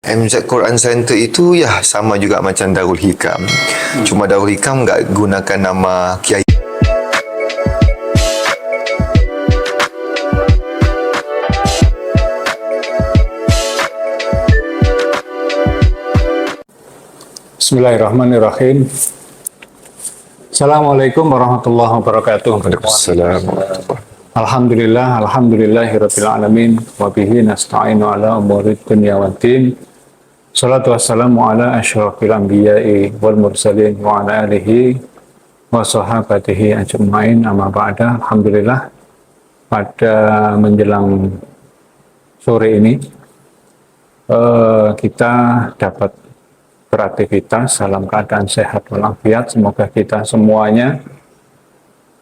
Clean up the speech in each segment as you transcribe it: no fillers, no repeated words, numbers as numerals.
MZ Quran Center itu ya sama juga macam Darul Hikam. Cuma Darul Hikam enggak gunakan nama kiai. Bismillahirrahmanirrahim. Assalamualaikum warahmatullahi wabarakatuh. Waalaikumsalam. Alhamdulillahirabbil alamin wa bihi nasta'inu ala umurid dunya waddin. Shalatu wassalamu ala asyrafil anbiya'i wal mursalin wa ala alihi wa sahabatihi ajma'in, amma ba'da. Alhamdulillah, pada menjelang sore ini kita dapat beraktivitas dalam keadaan sehat walafiat. Semoga kita semuanya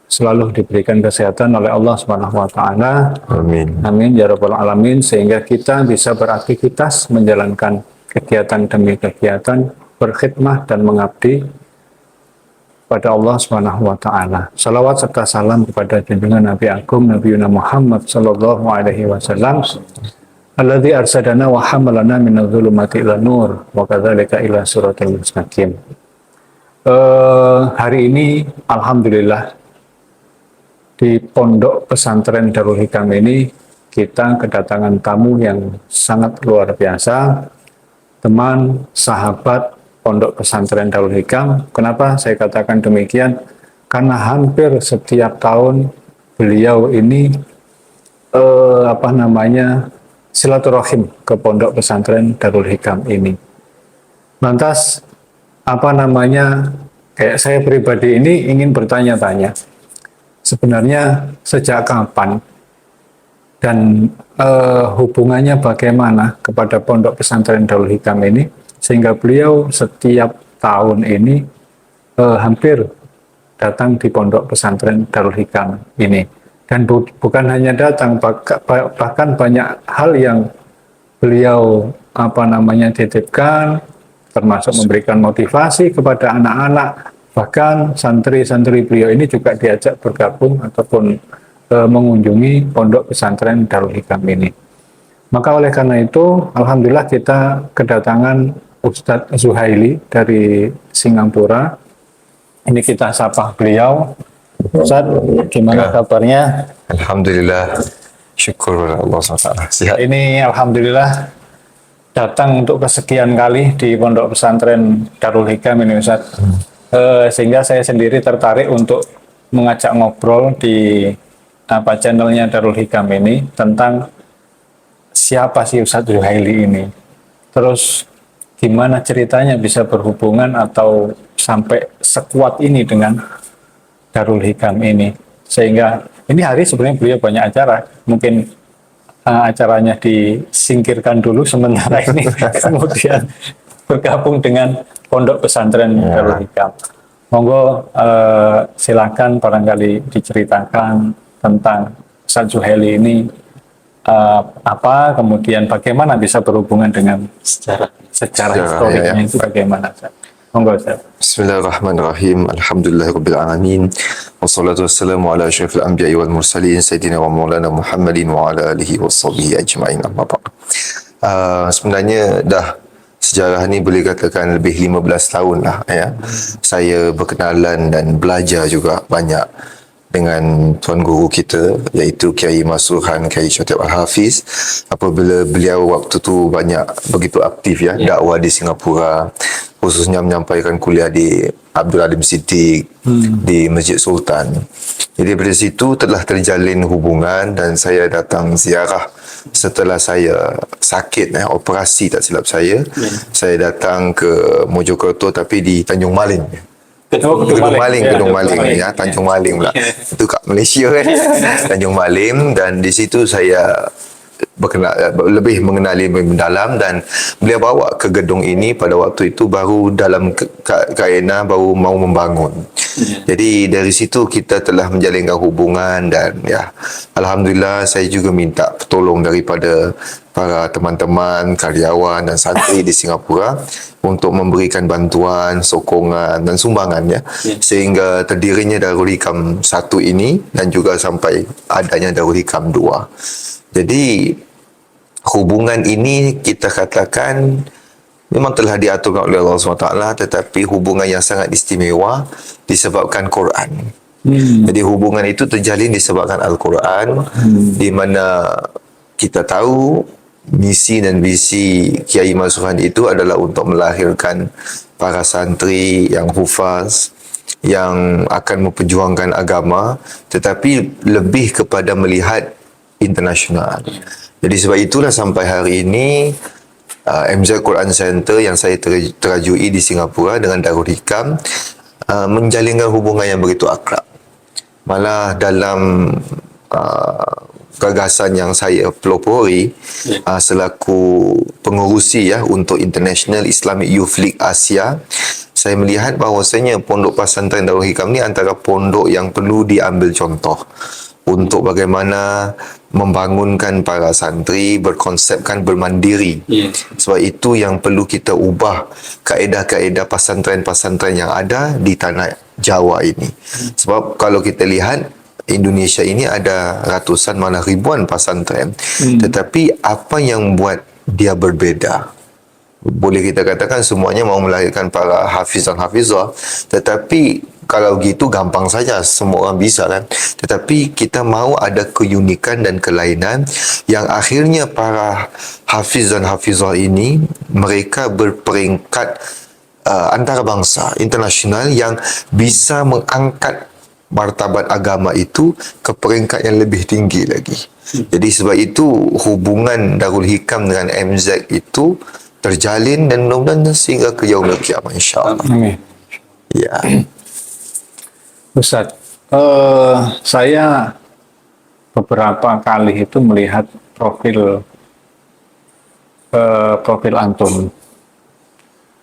selalu diberikan kesehatan oleh Allah Subhanahu wa taala. Amin. Amin ya rabbal alamin, sehingga kita bisa beraktivitas menjalankan kegiatan demi kegiatan, berkhidmah dan mengabdi pada Allah Subhanahu wa taala. Salawat serta salam kepada junjungan Nabi Agung Nabi Muhammad sallallahu alaihi wasallam, alladzi arsadana wa hamalana minadh dhulumati ila nur wa kadzalika ila siratal mustaqim. Hari ini alhamdulillah di Pondok Pesantren Darul Hikam ini kita kedatangan tamu yang sangat luar biasa, teman, sahabat Pondok Pesantren Darul Hikam. Kenapa saya katakan demikian? Karena hampir setiap tahun beliau ini silaturahim ke Pondok Pesantren Darul Hikam ini. Lantas kayak saya pribadi ini ingin bertanya-tanya, sebenarnya sejak kapan dan hubungannya bagaimana kepada Pondok Pesantren Darul Hikam ini, sehingga beliau setiap tahun ini hampir datang di Pondok Pesantren Darul Hikam ini. Dan bukan hanya datang, bahkan banyak hal yang beliau titipkan, termasuk memberikan motivasi kepada anak-anak. Bahkan santri-santri beliau ini juga diajak bergabung ataupun mengunjungi Pondok Pesantren Darul Hikam ini. Maka oleh karena itu, alhamdulillah kita kedatangan Ustadz Zuhaili dari Singapura. Ini kita sapa beliau. Ustadz, gimana kabarnya? Alhamdulillah. Syukur Allah SWT. Sihat. Ini alhamdulillah datang untuk kesekian kali di Pondok Pesantren Darul Hikam ini, Ustadz. Sehingga saya sendiri tertarik untuk mengajak ngobrol di channelnya Darul Hikam ini tentang siapa sih Ustadz Zuhaili ini, terus gimana ceritanya bisa berhubungan atau sampai sekuat ini dengan Darul Hikam ini, sehingga ini hari sebenarnya beliau banyak acara, mungkin acaranya disingkirkan dulu sementara ini kemudian bergabung dengan Pondok Pesantren Darul Hikam. Monggo silakan barangkali diceritakan tentang Ustadz Zuhaili ini, apa, kemudian bagaimana bisa berhubungan dengan secara historiknya itu bagaimana. Monggo Ustadz. Bismillahirrahmanirrahim. Alhamdulillahirabbil alamin. Wassalatu wassalamu ala asyrafil anbiya'i wal mursalin sayyidina wa maulana Muhammadin wa ala alihi washabihi ajma'in, amma ba'd. Sebenarnya dah sejarah ni boleh katakan lebih 15 tahun lah ya. Saya berkenalan dan belajar juga banyak dengan tuan guru kita, iaitu Kiai Masruhan Kiai Syatib Al-Hafiz. Apabila beliau waktu tu banyak begitu aktif ya, dakwah di Singapura, khususnya menyampaikan kuliah di Abdul Alim Siddiq di Masjid Sultan. Jadi dari situ telah terjalin hubungan dan saya datang ziarah setelah saya sakit, operasi tak silap saya. Saya datang ke Mojokerto tapi di Tanjung Maling. Gedung Maling ya, Tanjung Maling pula. Itu kat Malaysia kan. Tanjung Maling, dan di situ saya lebih mengenali lebih mendalam, dan beliau bawa ke gedung ini pada waktu itu baru dalam keadaan baru mau membangun. Jadi dari situ kita telah menjalinkan hubungan, dan ya alhamdulillah saya juga minta pertolong daripada para teman-teman, karyawan dan santri di Singapura untuk memberikan bantuan, sokongan dan sumbangan ya, sehingga terdirinya Darul Hikam 1 ini dan juga sampai adanya Darul Hikam 2. Jadi hubungan ini kita katakan memang telah diatur oleh Allah SWT, tetapi hubungan yang sangat istimewa disebabkan Quran. Jadi hubungan itu terjalin disebabkan Al-Quran, di mana kita tahu misi dan visi Kiai Masuhan itu adalah untuk melahirkan para santri yang hufaz, yang akan memperjuangkan agama, tetapi lebih kepada melihat internasional. Jadi sebab itulah sampai hari ini MZ Quran Center yang saya terajui di Singapura dengan Darul Hikam menjalinkan hubungan yang begitu akrab. Malah dalam gagasan yang saya pelopori selaku pengurusi untuk International Islamic Youth League Asia, saya melihat bahawasanya Pondok Pesantren Darul Hikam ni antara pondok yang perlu diambil contoh untuk bagaimana membangunkan para santri berkonsepkan bermandiri. Sebab itu yang perlu kita ubah kaedah-kaedah pesantren-pesantren yang ada di tanah Jawa ini. Sebab kalau kita lihat Indonesia ini ada ratusan malah ribuan pesantren, tetapi apa yang buat dia berbeza? Boleh kita katakan semuanya mau melahirkan para hafiz dan hafizah, tetapi kalau gitu gampang saja, semua orang bisa kan. Tetapi kita mahu ada keunikan dan kelainan yang akhirnya para hafiz dan hafizah ini mereka berperingkat antarabangsa internasional yang bisa mengangkat martabat agama itu ke peringkat yang lebih tinggi lagi. Jadi sebab itu hubungan Darul Hikam dengan MZ itu terjalin dan mudah-mudahan sehingga ke yaumil qiyamah, insya-Allah. Amin. Ya. Ustaz, saya beberapa kali itu melihat profil antum.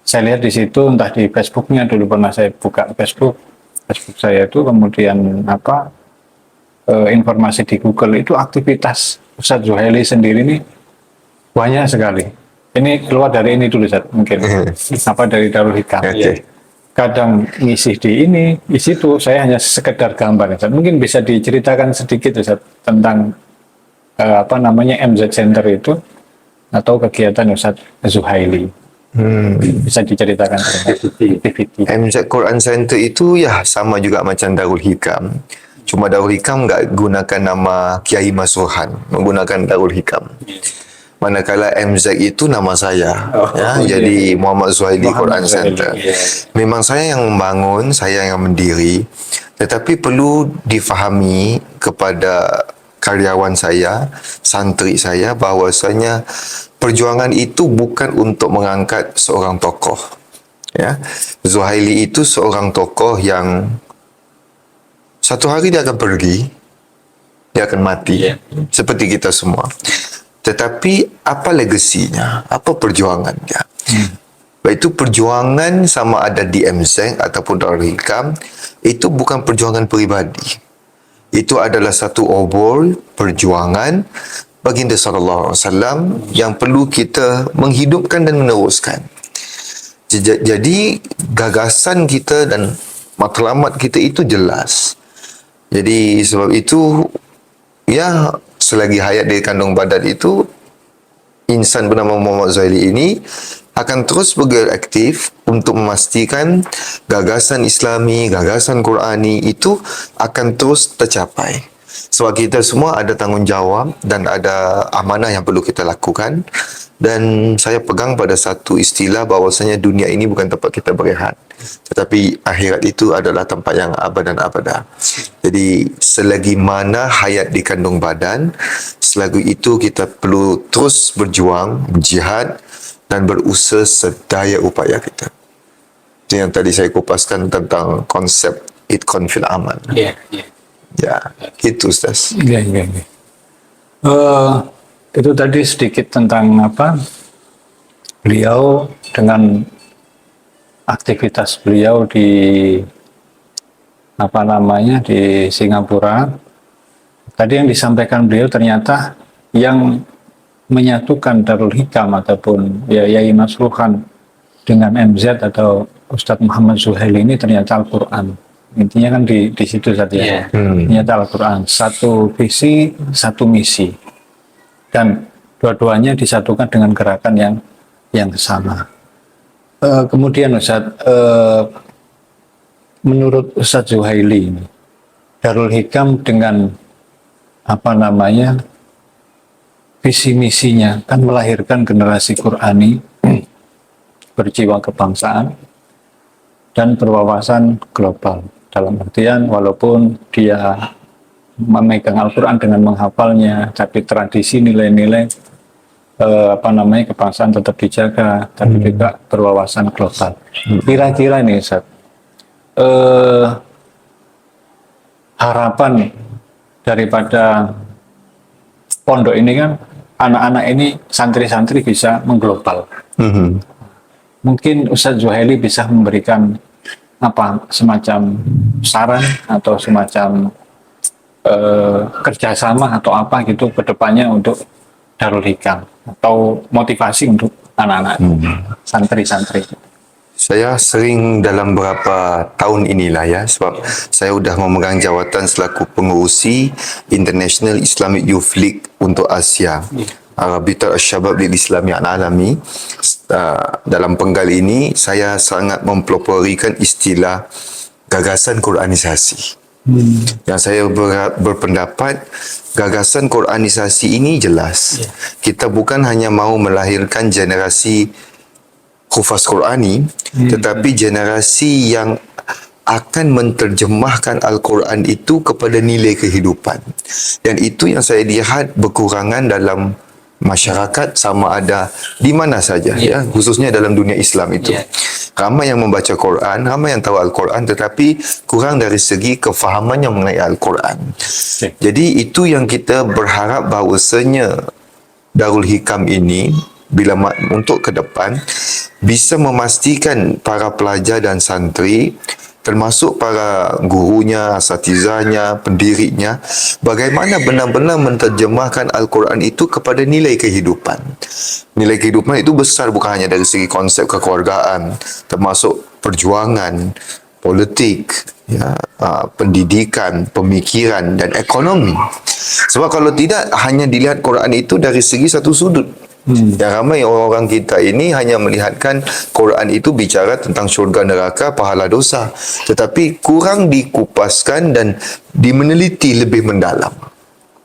Saya lihat di situ, entah di Facebooknya, dulu pernah saya buka Facebook saya itu, kemudian informasi di Google itu aktivitas Ustaz Zuhaili sendiri ini banyak sekali. Ini keluar dari ini dulu, Ustaz, mungkin dari Darul Hikam. Okay. Kadang ngisi di ini, di situ, saya hanya sekedar gambar, Ustaz. Mungkin bisa diceritakan sedikit, Ustaz, tentang MZ Center itu atau kegiatan Ustaz Zuhaili. Bisa diceritakan activity. MZ Quran Center itu ya sama juga macam Darul Hikam. Cuma Darul Hikam enggak gunakan nama Kiai Masuhan, menggunakan Darul Hikam. Manakala MZ itu nama saya, jadi Muhammad Zuhaili Quran Center. Memang saya yang membangun, saya yang mendiri, tetapi perlu difahami kepada karyawan saya, santri saya, bahawasanya perjuangan itu bukan untuk mengangkat seorang tokoh. Ya, Zuhaili itu seorang tokoh yang satu hari dia akan pergi, dia akan mati, seperti kita semua. Tetapi apa legasinya? Apa perjuangan dia? Itu perjuangan sama ada di MZ ataupun Darul Hikam, itu bukan perjuangan peribadi. Itu adalah satu obor perjuangan baginda sallallahu alaihi wasallam yang perlu kita menghidupkan dan meneruskan. Jadi gagasan kita dan matlamat kita itu jelas. Jadi sebab itu selagi hayat di kandung badan itu, insan bernama Muhammad Zuhaili ini akan terus bergerak aktif untuk memastikan gagasan Islami, gagasan Qurani itu akan terus tercapai. Sebab kita semua ada tanggungjawab dan ada amanah yang perlu kita lakukan. Dan saya pegang pada satu istilah bahawasanya dunia ini bukan tempat kita berehat, tetapi akhirat itu adalah tempat yang abad dan abada. Jadi selagi mana hayat di kandung badan, selagi itu kita perlu terus berjuang, berjihad dan berusaha sedaya upaya kita. Itu yang tadi saya kupaskan tentang konsep itqan fil amal. Ya, itu Ustaz. Itu tadi sedikit tentang beliau dengan aktivitas beliau di di Singapura. Tadi yang disampaikan beliau ternyata yang menyatukan Darul Hikam ataupun Yai Masruhan dengan MZ atau Ustadz Muhammad Zuhaili ini ternyata Al-Quran. Intinya kan di situ saja. Ternyata Al-Quran. Satu visi, satu misi. Dan dua-duanya disatukan dengan gerakan yang sama. Kemudian Ustadz, menurut Ustadz Zuhaili, Darul Hikam dengan visi misinya kan melahirkan generasi Qurani berjiwa kebangsaan dan berwawasan global. Dalam artian walaupun dia memegang Al-Quran dengan menghafalnya, tapi tradisi nilai-nilai kebangsaan tetap dijaga, tapi juga berwawasan global. Kira-kira nih Ustaz, harapan daripada pondok ini kan anak-anak ini santri-santri bisa mengglobal. Mungkin Ustadz Zuhaili bisa memberikan semacam saran atau semacam kerjasama atau apa gitu ke depannya untuk Darul Hikam atau motivasi untuk anak-anak santri-santri. Saya sering dalam beberapa tahun inilah ya, sebab saya sudah memegang jawatan selaku pengurusi International Islamic Youth League untuk Asia. Rabitat Asy-Syabab lil Islami Al-Alami. Dalam penggal ini saya sangat mempeloporikan istilah gagasan Quranisasi. Yang saya berpendapat gagasan Quranisasi ini jelas. Kita bukan hanya mahu melahirkan generasi hufaz Qurani, tetapi generasi yang akan menterjemahkan Al-Quran itu kepada nilai kehidupan. Dan itu yang saya lihat berkurangan dalam masyarakat sama ada di mana saja, ya, khususnya dalam dunia Islam itu. Ramai yang membaca Quran, ramai yang tahu Al-Quran, tetapi kurang dari segi kefahamannya mengenai Al-Quran. Jadi itu yang kita berharap bahawasanya Darul Hikam ini bila untuk ke depan bisa memastikan para pelajar dan santri, termasuk para gurunya, asatizahnya, pendirinya, bagaimana benar-benar menterjemahkan Al-Quran itu kepada nilai kehidupan. Nilai kehidupan itu besar, bukan hanya dari segi konsep kekeluargaan, termasuk perjuangan, politik, ya, pendidikan, pemikiran dan ekonomi. Sebab kalau tidak, hanya dilihat Quran itu dari segi satu sudut. Yang ramai orang-orang kita ini hanya melihatkan Quran itu bicara tentang syurga neraka, pahala dosa, tetapi kurang dikupaskan dan dimeneliti lebih mendalam.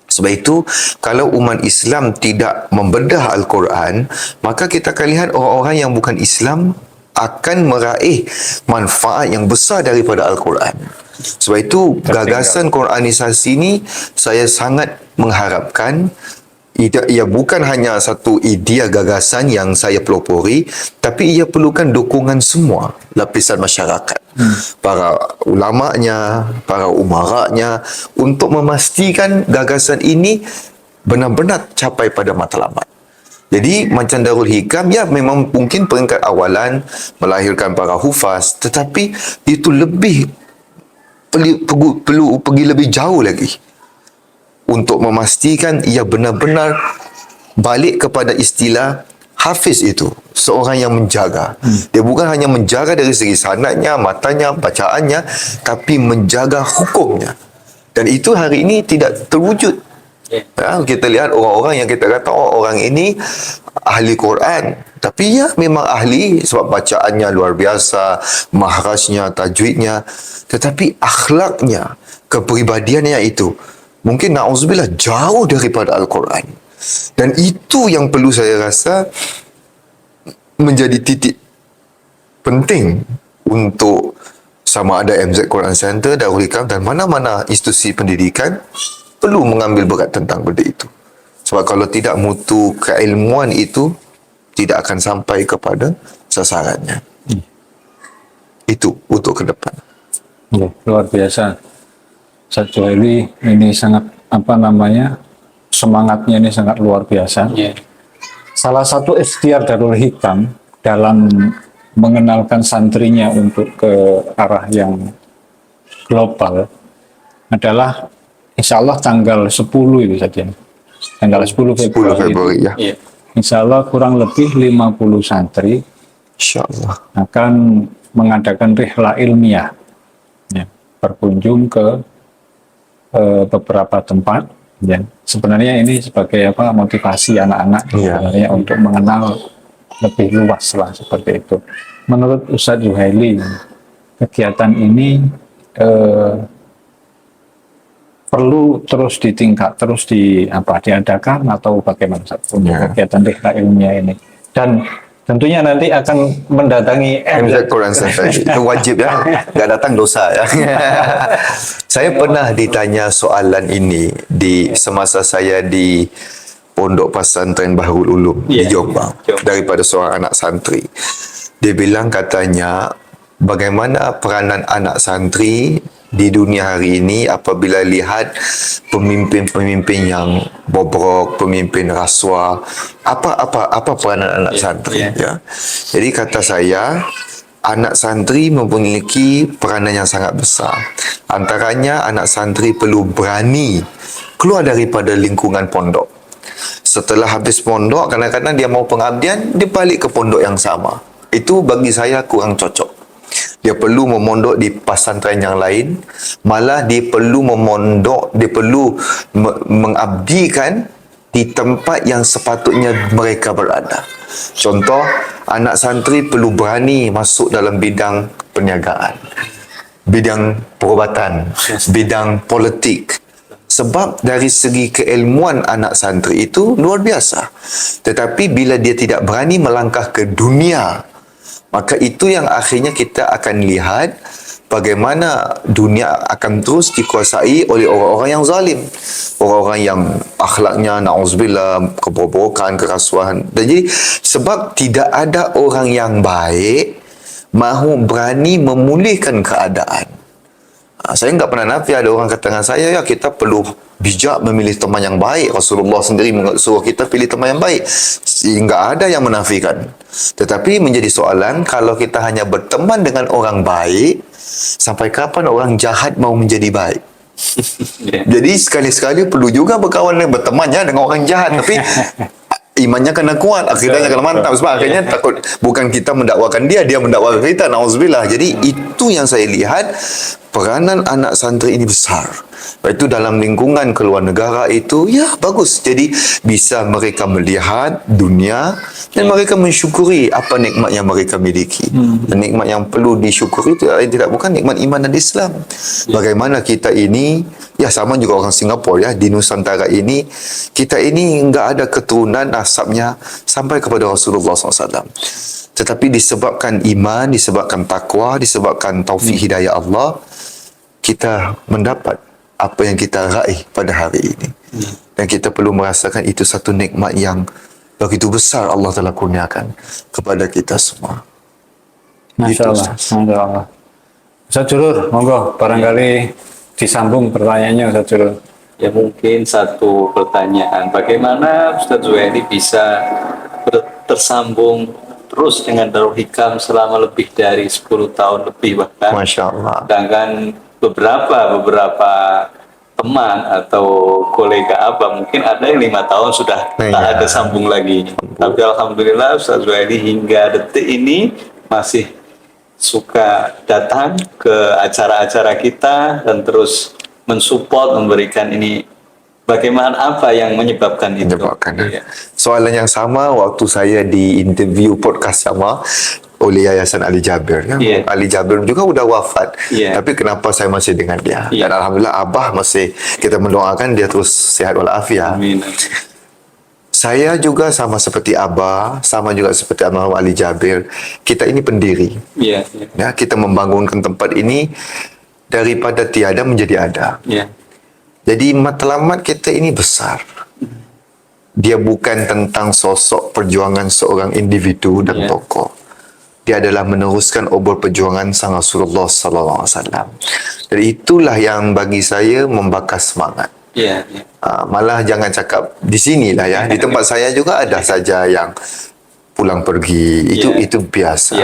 Sebab itu, kalau umat Islam tidak membedah Al-Quran, maka kita akan lihat orang-orang yang bukan Islam akan meraih manfaat yang besar daripada Al-Quran. Sebab itu, gagasan Quranisasi ini saya sangat mengharapkan ia bukan hanya satu idea gagasan yang saya pelopori, tapi ia perlukan dukungan semua lapisan masyarakat. Para ulamanya, para umaranya, untuk memastikan gagasan ini benar-benar capai pada matlamat. Jadi macam Darul Hikam, ya memang mungkin peringkat awalan melahirkan para hufaz, tetapi itu perlu pergi lebih jauh lagi untuk memastikan ia benar-benar balik kepada istilah hafiz itu, seorang yang menjaga. Dia bukan hanya menjaga dari segi sanadnya, matanya, bacaannya, tapi menjaga hukumnya. Dan itu hari ini tidak terwujud. Ya, kita lihat orang-orang yang kita kata orang ini ahli Quran, tapi ya memang ahli sebab bacaannya luar biasa, mahrajnya, tajwidnya, tetapi akhlaknya, kepribadiannya itu mungkin na'udzubillah jauh daripada Al-Quran. Dan itu yang perlu saya rasa menjadi titik penting untuk sama ada MZ Quran Center, Darul Hikam dan mana-mana institusi pendidikan perlu mengambil berat tentang benda itu. Sebab kalau tidak, mutu keilmuan itu tidak akan sampai kepada sasarannya. Itu untuk ke depan. Luar biasa. Ustadz Zuhaili ini sangat semangatnya ini sangat luar biasa. Salah satu ikhtiar Darul Hikam dalam mengenalkan santrinya untuk ke arah yang global adalah insya Allah tanggal 10 itu saja. Tanggal 10 Februari ya. Insya Allah kurang lebih 50 santri insya Allah akan mengadakan rihla ilmiah, berkunjung ke beberapa tempat Ya, sebenarnya ini sebagai apa motivasi anak-anak Iya. sebenarnya untuk mengenal lebih luas lah seperti itu. Menurut Ustadz Zuhaili, kegiatan ini eh, perlu terus terus di apa diadakan atau bagaimana Ustadz, untuk Ya. kegiatan rihla ilmiah ini? Dan tentunya nanti akan mendatangi MZ Quran Center itu wajib ya, nggak datang dosa ya. Saya pernah ditanya soalan ini di semasa saya di Pondok Pesantren Bahrul Ulum di Jombang daripada seorang anak santri. Dia bilang katanya bagaimana peranan anak santri di dunia hari ini apabila lihat pemimpin-pemimpin yang bobrok, pemimpin rasuah, apa peranan anak santri ya. Jadi kata saya, anak santri memiliki peranan yang sangat besar. Antaranya anak santri perlu berani keluar daripada lingkungan pondok. Setelah habis pondok, kadang-kadang dia mau pengabdian, dia balik ke pondok yang sama. Itu bagi saya kurang cocok. Dia perlu memondok di pesantren yang lain, malah dia perlu memondok, dia perlu mengabdikan di tempat yang sepatutnya mereka berada. Contoh, anak santri perlu berani masuk dalam bidang perniagaan, bidang perubatan, bidang politik. Sebab dari segi keilmuan anak santri itu luar biasa. Tetapi bila dia tidak berani melangkah ke dunia, maka itu yang akhirnya kita akan lihat bagaimana dunia akan terus dikuasai oleh orang-orang yang zalim. Orang-orang yang akhlaknya, na'udzubillah, kebobrokan, kerasuhan. Jadi, sebab tidak ada orang yang baik mahu berani memulihkan keadaan. Saya enggak pernah nafi ada orang kata dengan saya, ya kita perlu bijak memilih teman yang baik. Rasulullah sendiri suruh kita pilih teman yang baik. Sehingga ada yang menafikan. Tetapi menjadi soalan, kalau kita hanya berteman dengan orang baik, sampai kapan orang jahat mau menjadi baik? Jadi sekali-sekali perlu juga berkawan dan bertemannya dengan orang jahat. Tapi imannya kena kuat, akidahnya kena mantap. Sebab akhirnya takut bukan kita mendakwakan dia, dia mendakwakan kita. Na'udzubillah. Jadi itu yang saya lihat, peranan anak santri ini besar. Itu dalam lingkungan keluar negara itu, ya bagus. Jadi bisa mereka melihat dunia dan mereka mensyukuri apa nikmat yang mereka miliki. Nikmat yang perlu disyukuri itu tidak bukan nikmat iman dan Islam. Bagaimana kita ini, ya sama juga orang Singapura ya, di Nusantara ini, kita ini enggak ada keturunan asapnya sampai kepada Rasulullah SAW. Tetapi disebabkan iman, disebabkan takwa, disebabkan taufik hidayah Allah, kita mendapat apa yang kita raih pada hari ini. Dan kita perlu merasakan itu satu nikmat yang begitu besar Allah telah kurniakan kepada kita semua. Masya Allah, Masya Allah. Ustaz Jurur, monggo, barangkali disambung pertanyaannya Ustaz Jurur. Ya mungkin satu pertanyaan, bagaimana Ustaz Zuhaili bisa tersambung terus dengan Darul Hikam selama lebih dari 10 tahun lebih bahkan. Masya Allah. Sedangkan beberapa teman atau kolega Abah mungkin ada yang 5 tahun sudah tak ada sambung lagi. Tapi alhamdulillah Ustaz Zuhaili hingga detik ini masih suka datang ke acara-acara kita dan terus mensupport, memberikan ini. Bagaimana, apa yang menyebabkan itu? Iya. Soalan yang sama waktu saya di interview podcast sama oleh Yayasan Ali Jabir ya. Ali Jabir juga udah wafat. Tapi kenapa saya masih dengan dia? Dan alhamdulillah Abah masih, kita mendoakan dia terus sihat walafiat. Amin. Saya juga sama seperti Abah, sama juga seperti almarhum Ali Jabir. Kita ini pendiri. Ya, kita membangunkan tempat ini daripada tiada menjadi ada. Jadi matlamat kita ini besar. Dia bukan tentang sosok perjuangan seorang individu dan tokoh. Dia adalah meneruskan obor perjuangan sang Rasulullah sallallahu alaihi wasallam. Jadi itulah yang bagi saya membakar semangat. Malah jangan cakap di sinilah ya. Di tempat saya juga ada saja yang pulang pergi. Itu biasa.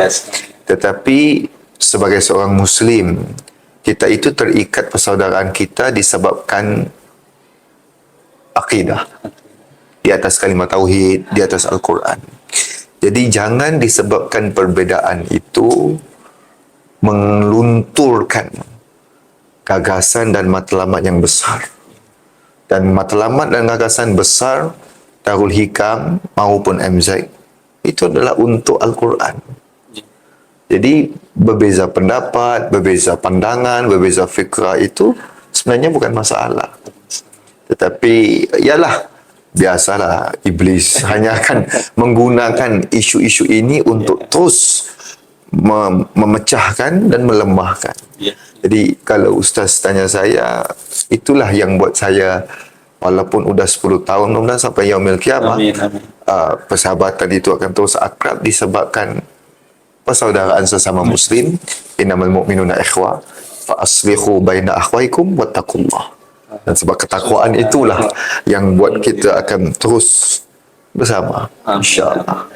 Tetapi sebagai seorang Muslim, kita itu terikat persaudaraan kita disebabkan akidah. Di atas kalimat tauhid, di atas Al-Quran. Jadi jangan disebabkan perbedaan itu melunturkan gagasan dan matlamat yang besar. Dan matlamat dan gagasan besar Darul Hikam maupun MZ itu adalah untuk Al-Quran. Jadi berbeza pendapat, berbeza pandangan, berbeza fikrah itu sebenarnya bukan masalah. Tetapi ialah biasalah iblis hanya akan menggunakan isu-isu ini untuk terus memecahkan dan melemahkan. Jadi kalau ustaz tanya saya, itulah yang buat saya walaupun udah 10 tahun mudah sampai yaumil kiamah, persahabatan itu akan terus akrab disebabkan persaudaraan sesama muslim. Innamal mu'minuna ikhwah fa aslihu baina akhwaikum wattaqullah. Dan sebab ketakwaan itulah yang buat kita akan terus bersama, insyaallah.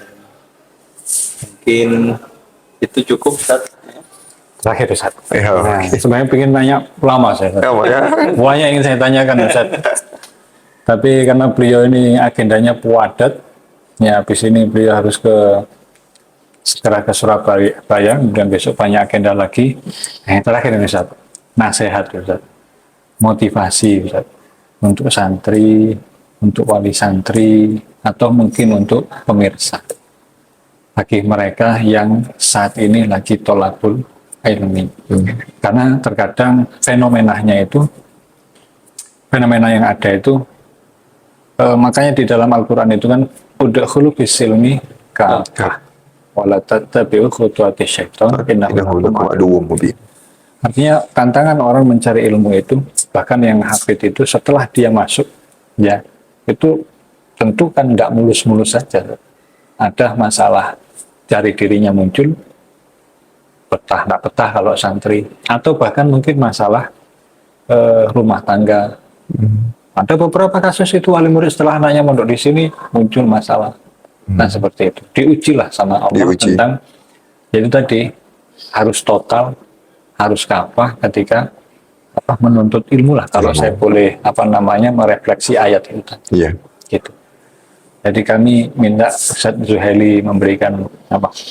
Mungkin itu cukup, Ustaz. Terakhir Ustaz. Ya. Sebenarnya pengen banyak lama saya. Ya, Pak, ya. Banyak yang ingin saya tanyakan Ustaz. Tapi karena beliau ini agendanya padat, ya habis ini beliau harus segera ke Surabaya, kemudian besok banyak agenda lagi. Yang terakhir ini Ustaz, nasihat Ustaz, motivasi Ustaz, untuk santri, untuk wali santri, atau mungkin untuk pemirsa. Bagi mereka yang saat ini lagi tolabul ilmi. Karena terkadang fenomena yang ada itu, makanya di dalam Al-Quran itu kan udkhulu bisilmi kafah wala tattabi'u khutuwati syaitan innahu lakum aduwwum mubin. Artinya tantangan orang mencari ilmu itu, bahkan yang hafid itu setelah dia masuk, ya itu tentu kan nggak mulus-mulus saja. Ada masalah cari dirinya muncul, betah nggak betah kalau santri, atau bahkan mungkin masalah rumah tangga. Ada beberapa kasus itu wali murid setelah anaknya mondok di sini muncul masalah. Nah seperti itu, diujilah sama Allah tentang itu tadi, harus total, harus kafah ketika menuntut ilmu lah. Kalau saya boleh merefleksi ayat itu tadi. Iya. Gitu. Jadi kami minta Ustaz Zuhaili memberikan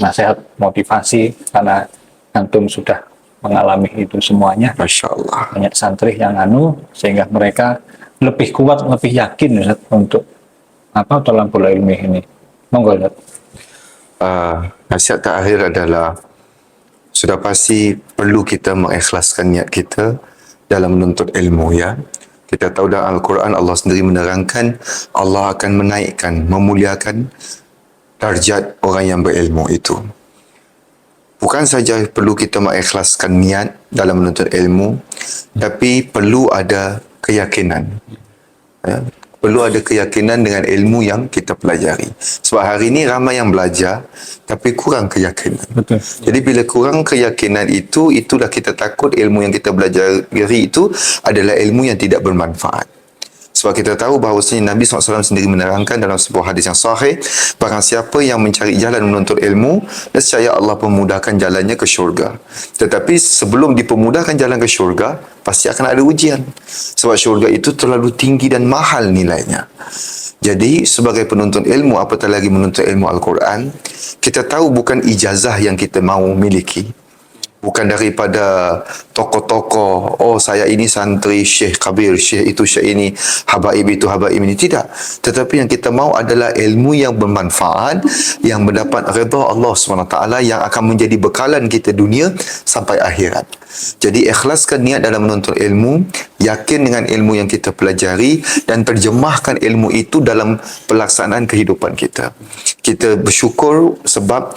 nasihat motivasi, karena antum sudah mengalami itu semuanya. Masya Allah. Banyak santri yang sehingga mereka lebih kuat, lebih yakin Ustaz, untuk thalabul ilmi ini. Monggo Ustaz. Nasihat terakhir adalah sudah pasti perlu kita mengikhlaskan niat kita dalam menuntut ilmu, ya. Kita tahu dalam Al-Quran Allah sendiri menerangkan Allah akan menaikkan, memuliakan darjat orang yang berilmu itu. Bukan saja perlu kita mengikhlaskan niat dalam menuntut ilmu, tapi perlu ada keyakinan. Ya. Perlu ada keyakinan dengan ilmu yang kita pelajari. Sebab hari ini ramai yang belajar tapi kurang keyakinan. Betul. Jadi bila kurang keyakinan itu, itulah kita takut ilmu yang kita pelajari itu adalah ilmu yang tidak bermanfaat. Sebab kita tahu bahawasanya Nabi SAW sendiri menerangkan dalam sebuah hadis yang sahih, barang siapa yang mencari jalan menuntut ilmu, nescaya Allah memudahkan jalannya ke syurga. Tetapi sebelum dipermudahkan jalan ke syurga, pasti akan ada ujian. Sebab syurga itu terlalu tinggi dan mahal nilainya. Jadi sebagai penuntut ilmu, apatah lagi menuntut ilmu Al-Quran, kita tahu bukan ijazah yang kita mahu miliki. Bukan daripada tokoh-tokoh, oh saya ini santri Syekh Kabir, Syekh itu Syekh ini, habaib itu habaib ini. Tidak. Tetapi yang kita mahu adalah ilmu yang bermanfaat, yang mendapat redha Allah SWT, yang akan menjadi bekalan kita dunia sampai akhirat. Jadi ikhlaskan niat dalam menuntut ilmu, yakin dengan ilmu yang kita pelajari, dan terjemahkan ilmu itu dalam pelaksanaan kehidupan kita. Kita bersyukur sebab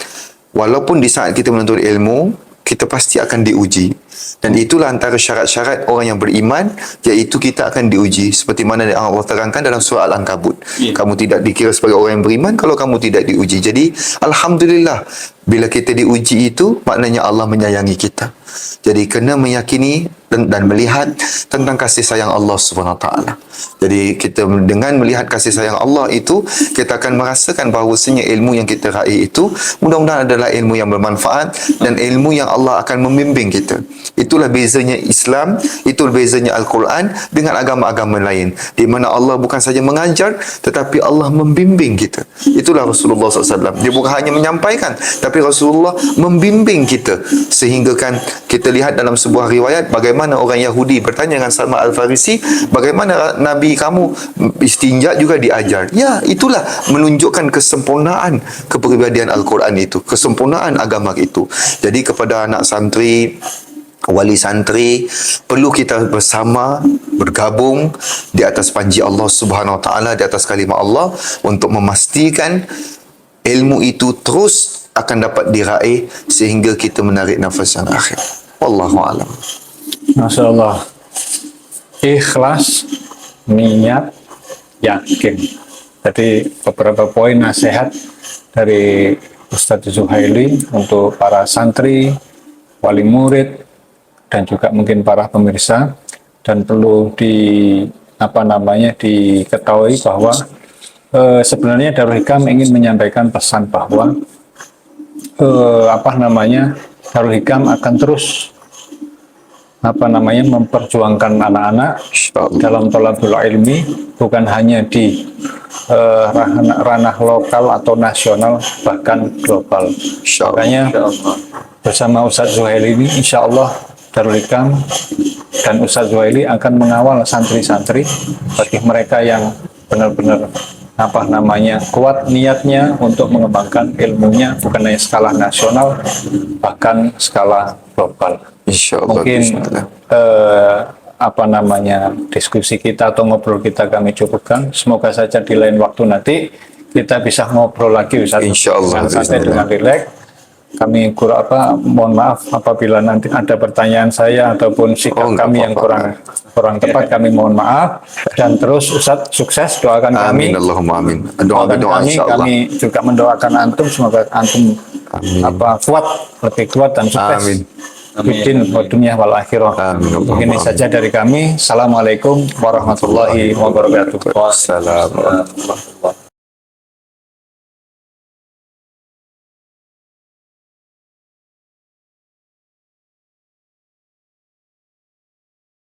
walaupun di saat kita menuntut ilmu, kita pasti akan diuji. Dan itulah antara syarat-syarat orang yang beriman, iaitu kita akan diuji. Seperti mana Allah terangkan dalam surah Al-Ankabut. Kamu tidak dikira sebagai orang yang beriman kalau kamu tidak diuji. Jadi, Alhamdulillah, bila kita diuji itu, maknanya Allah menyayangi kita. Jadi, kena meyakini dan melihat tentang kasih sayang Allah SWT. Jadi, kita dengan melihat kasih sayang Allah itu, kita akan merasakan bahawasanya ilmu yang kita raih itu, mudah-mudahan adalah ilmu yang bermanfaat dan ilmu yang Allah akan membimbing kita. Itulah bezanya Islam, itulah bezanya Al-Quran dengan agama-agama lain, di mana Allah bukan saja mengajar, tetapi Allah membimbing kita. Itulah Rasulullah SAW. Dia bukan hanya menyampaikan, tapi Rasulullah membimbing kita, sehingga kan Kita lihat dalam sebuah riwayat bagaimana orang Yahudi bertanya dengan Salman Al-Farisi, bagaimana Nabi kamu istinja juga diajar. Ya, itulah menunjukkan kesempurnaan kepribadian Al-Quran itu, kesempurnaan agama itu. Jadi kepada anak santri, wali santri, perlu kita bersama bergabung di atas panji Allah Subhanahu Wa Taala, di atas kalimah Allah untuk memastikan ilmu itu terus akan dapat diraih sehingga kita menarik nafas yang akhir. Wallahu a'lam. Masya Allah. Ikhlas, niat, yakin. Jadi beberapa poin nasihat dari Ustadz Zuhaili untuk para santri, wali murid, dan juga mungkin para pemirsa, dan perlu diketahui bahwa sebenarnya Darul Hikam ingin menyampaikan pesan bahwa Darul Hikam akan terus memperjuangkan anak-anak dalam thalabul ilmi, bukan hanya di ranah lokal atau nasional, bahkan global. Makanya bersama Ustadz Zuhaili ini, insya Allah Darul Hikam dan Ustadz Zuhaili akan mengawal santri-santri bagi mereka yang benar-benar kuat niatnya untuk mengembangkan ilmunya, bukan hanya skala nasional, bahkan skala global. Insyaallah. Mungkin diskusi kita atau ngobrol kita kami cukupkan. Semoga saja di lain waktu nanti kita bisa ngobrol lagi, Ustaz, Insyaallah, dengan santai, dengan rileks. Kami mohon maaf apabila nanti ada pertanyaan saya ataupun sikap kami yang kurang tepat, kami mohon maaf. Dan terus Ustaz sukses, doakan kami. Amin, Allahumma amin. Doakan kami juga mendoakan antum, semoga antum lebih kuat dan sukses. Amin. Bidin wa dunya wal akhirah. Ini saja dari kami. Assalamualaikum warahmatullahi wabarakatuh. Assalamualaikum.